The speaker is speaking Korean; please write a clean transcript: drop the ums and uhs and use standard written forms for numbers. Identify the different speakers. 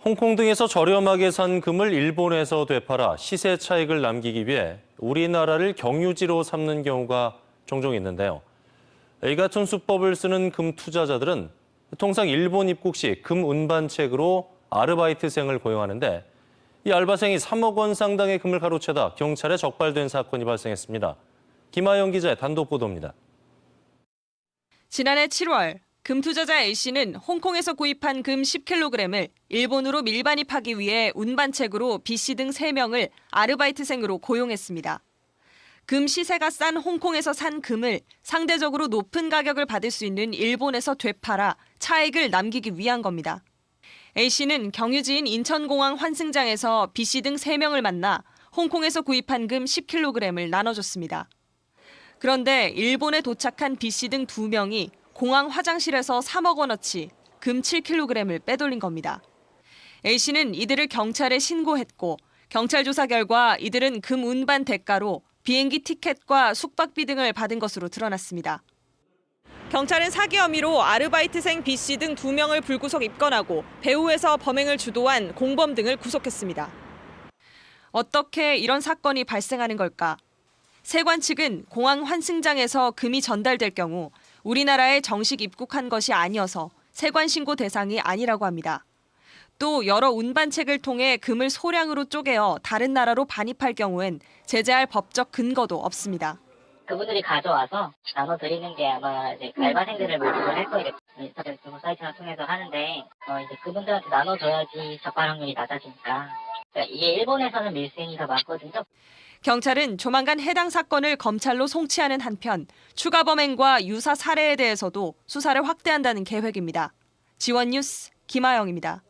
Speaker 1: 홍콩 등에서 저렴하게 산 금을 일본에서 되팔아 시세 차익을 남기기 위해 우리나라를 경유지로 삼는 경우가 종종 있는데요. 이 같은 수법을 쓰는 금 투자자들은 통상 일본 입국 시 금 운반책으로 아르바이트생을 고용하는데 이 알바생이 3억 원 상당의 금을 가로채다 경찰에 적발된 사건이 발생했습니다. 김하영 기자의 단독 보도입니다.
Speaker 2: 지난해 7월 금 투자자 A씨는 홍콩에서 구입한 금 10kg을 일본으로 밀반입하기 위해 운반책으로 B씨 등 3명을 아르바이트생으로 고용했습니다. 금 시세가 싼 홍콩에서 산 금을 상대적으로 높은 가격을 받을 수 있는 일본에서 되팔아 차익을 남기기 위한 겁니다. A씨는 경유지인 인천공항 환승장에서 B씨 등 3명을 만나 홍콩에서 구입한 금 10kg을 나눠줬습니다. 그런데 일본에 도착한 B씨 등 2명이 공항 화장실에서 3억 원어치 금 7kg을 빼돌린 겁니다. A씨는 이들을 경찰에 신고했고 경찰 조사 결과 이들은 금 운반 대가로 비행기 티켓과 숙박비 등을 받은 것으로 드러났습니다. 경찰은 사기 혐의로 아르바이트생 B씨 등 2명을 불구속 입건하고 배후에서 범행을 주도한 공범 등을 구속했습니다. 어떻게 이런 사건이 발생하는 걸까? 세관 측은 공항 환승장에서 금이 전달될 경우 우리나라에 정식 입국한 것이 아니어서 세관 신고 대상이 아니라고 합니다. 또 여러 운반책을 통해 금을 소량으로 쪼개어 다른 나라로 반입할 경우엔 제재할 법적 근거도 없습니다.
Speaker 3: 그분들이 가져와서 나눠드리는 게 아마 이제 알바생들을 모집을 할 거예요. 인터넷 주문 사이트나 통해서 하는데 이제 그분들한테 나눠줘야지 적발 확률이 낮아지니까. 그러니까 이게 일본에서는 밀수인이 더 많거든요.
Speaker 2: 경찰은 조만간 해당 사건을 검찰로 송치하는 한편 추가 범행과 유사 사례에 대해서도 수사를 확대한다는 계획입니다. 지원 뉴스 김하영입니다.